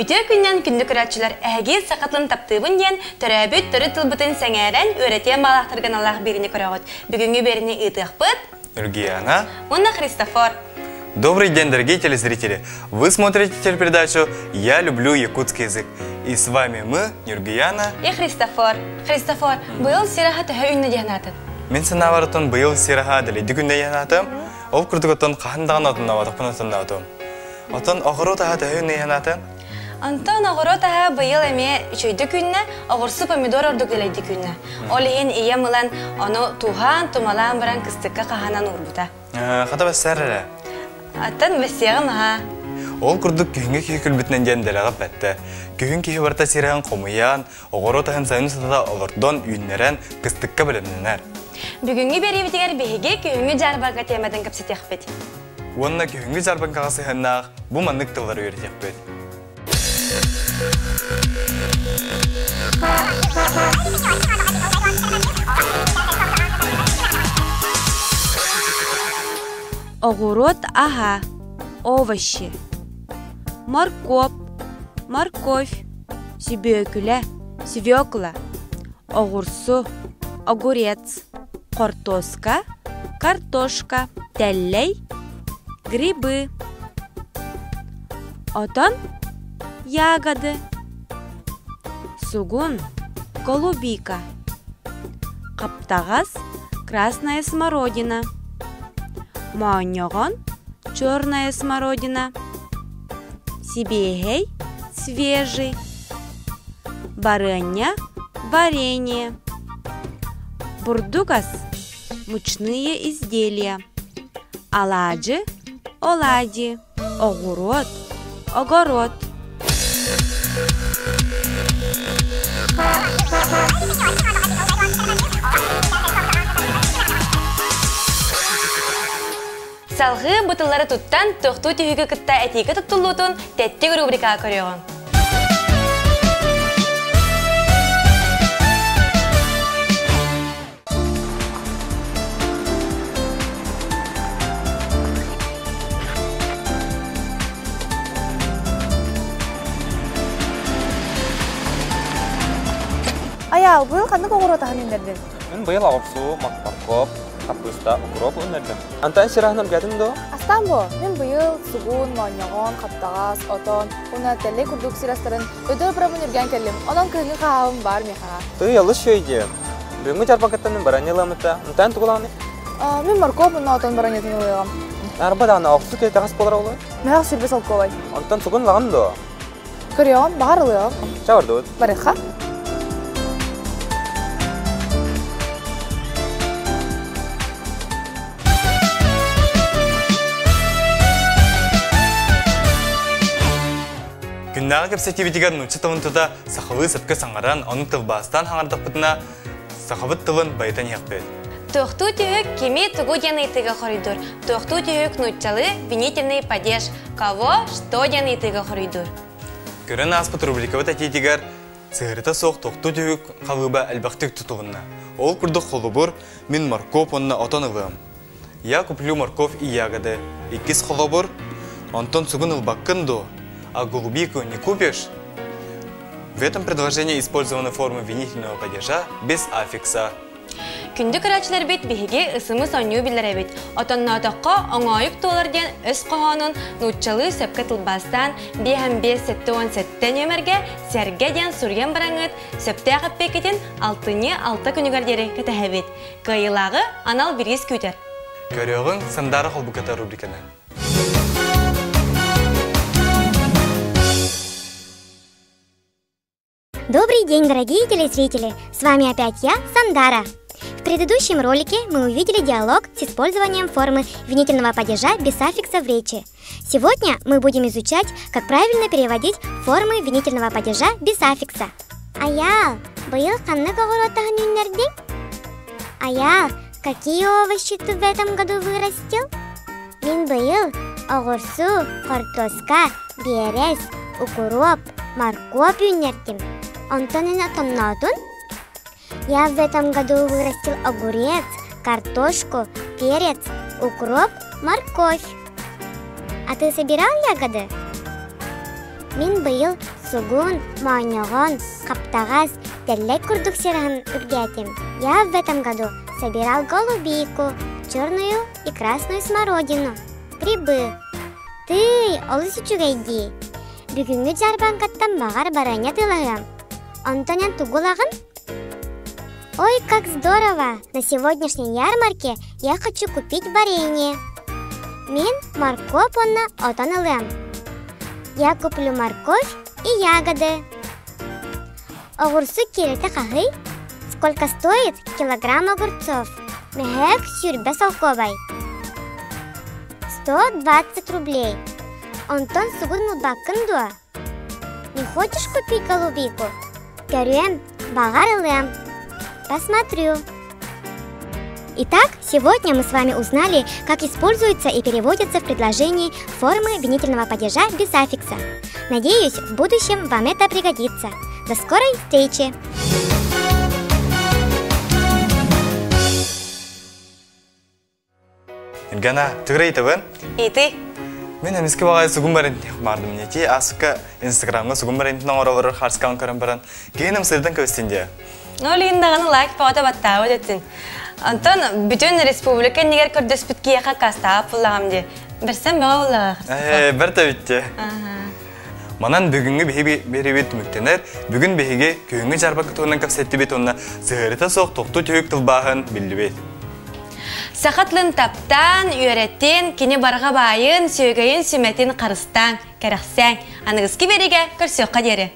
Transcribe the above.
Ütü günden kündü küratçılar ägi sakatlın taptığın diyen töröbüt törü tılbıtın sengeren öğretiyen bağlaktırgan Allah birini köröğüt. Bugünkü birini ıtıqpıt. Нургияна. Онна Христофор. Добрый день, дорогие телезрители! Вы смотрите телепередачу «Я люблю якутский язык». И с вами мы, Нургияна И Христофор. Христофор, был сираха төһө үннө диянатын. Мен санаваратон быйыл сираха даледи күндө янатым. Ол курдуготон кахандаган отунна ватакпын отуннатым. Отон огору таха төһө үннө янатын. Антон огоротаха быйыл эме үчөйдү күннө огурсу помидор ордук делейди күннө. Ол иен ия мылан ону тухан тумалан баран кыстыкка каханан урбута. Хата бассарра. Аттан бесиягым ха. Ол курдук күйүнгө күйкүлбүтүнөн женделеге бетте. Күйүн күйү барта сираган комуян, огору тахан сайын сатада олордон үйүннерен кыстыкка билемнер. Бүгүнгү берибитигер беге күйүнгү жарбага темадан капсетехпет. Онна күйүнгү жарбанга сыйыннак бу мандык тылдар үйрөтөкпөт. Огород ага, овощи, морковь, свекла, огурсу, огурец, картошка, тәллей, грибы. Отон ягоды, сугун, голубика, каптагас, красная смородина, маоньогон, черная смородина, сибирей, свежий, баранья, варенье, бурдугас, мучные изделия, оладьи, оладьи, огород. Салгы бутыллары туттан тоқту түйігі кытта әтейкі тұттылуытын тәттік рубрикаға көріғын. Аял, бұл қандық оғырот ағын өндерден? Мен бұйыл ағырсу, мақпарқоп, капуста, укроп өндерден. Антан сирахнам кәдің до? Астан бұ, мен бұйыл сугун, маоньогон, каптағас, отон, уна тәлі күрдік сирастарын өді бұрамын үрген кәлім. Онан күйіңі қағауым бар меха. Ты ялыс шөйде. Бүгінгі жарпақеттен мен баран еламыта. Антан тұғыланы? Мен морков бұнна отон баран етін ұлығам. Арбадағына ағырсу кетағас болар олай? Мәғақ сүрбес алып қолай. Антан сугун лағын до? Көріғам, бағар ұлығам. Чаварды өт? Барыққа? Күннағы кепсетивитигер нучы тылынтыда сақылы сәпке саңаран, оның тылбастан хаңардық бұтына сақабыт тылын байтан яқпет. Тоқту түйік кеме тұғу дені итігі қоридур. Тоқту түйік нучалы винительный падеж. Кого, что дені итігі қоридур. Көрін аспыт рубриковыт әтетигер сығырыта соқ тоқту түйік қалыба әлбақтық тұтығына. Ол күрдік қолыбыр мен морков онына отон ылым. Я куплю морковь и ягоды. Икис қолыбыр, онтон сугын ылбаққын до. А голубику не купишь? В этом предложении использованы формы винительного падежа без аффикса. Күнді күрәтшілер бет беге ысымы сонью білдер әбет. Отонна атаққа оңайық толарден өз қоғанын нұтчалы сөпкі тылбастан 5-5-7-10 нөмерге сәрге ден сүрген бараңыт сөпті ағып бекетін 6-6 күнігердері кәті әбет. Қайылағы анал біріз көтер. Көріғың сандары қолбықата рубриканы. Добрый день, дорогие телезрители! С вами опять я, Сандара. В предыдущем ролике мы увидели диалог с использованием формы винительного падежа без аффикса в речи. Сегодня мы будем изучать, как правильно переводить формы винительного падежа без аффикса. Аял, быйыл қанны огородтагын үннердең? Аял, какие овощи ты в этом году вырастил? Мен быйыл огурсу, картошка, берез, укроп, морковь үннердим. Антонина Тоннатун? Я в этом году вырастил огурец, картошку, перец, укроп, морковь. А ты собирал ягоды? Мен быйыл сугун, мааньогон, каптагас, теллек курдук сирахан үргетим. Я в этом году собирал голубику, черную и красную смородину. Грибы. Ты, олысы чугайди. Бүгүнгү жарбан каттан багар бараня тылагам. Антонян тугулагын? Ой, как здорово! На сегодняшней ярмарке я хочу купить варенье. Мен морковь отан алам. Я куплю морковь и ягоды. Огурцы киреті қағый? Сколько стоит килограмм огурцов? Мехек сюрбе солковай. 120 рублей. Антон сугун мудбакын дуа. Не хочешь купить голубику? Көрем, багар алам. Посмотрю. Итак, сегодня мы с вами узнали, как используются и переводятся в предложении формы винительного падежа без аффикса. Надеюсь, в будущем вам это пригодится. До скорой встречи! Гана, тыгрей табын? И ты? Мен эмиске багай сугун барин бардым нети асыка Инстаграмга сугун барин норолор харскан көрөн баран. Кейинем сырдан көстенде. Олиндаганы лайк фото баттау деттин. Антон, бүтін республика негер көрдөс бүткеяқа кастап пулламди. Берсем баула. Бер табитте. Манан бүгүнгү беребет мүктенер, бүгүн беге күйүнгү жарбак туунан капсетти бет онна зырыта сок токту түйүк тылбагын билдибет. Сақатлын таптан, үйреттен, кені барға байын, сөйгейін сүметін қарыстан, кәріқсәң. Анығызки береге көрсөққа дері.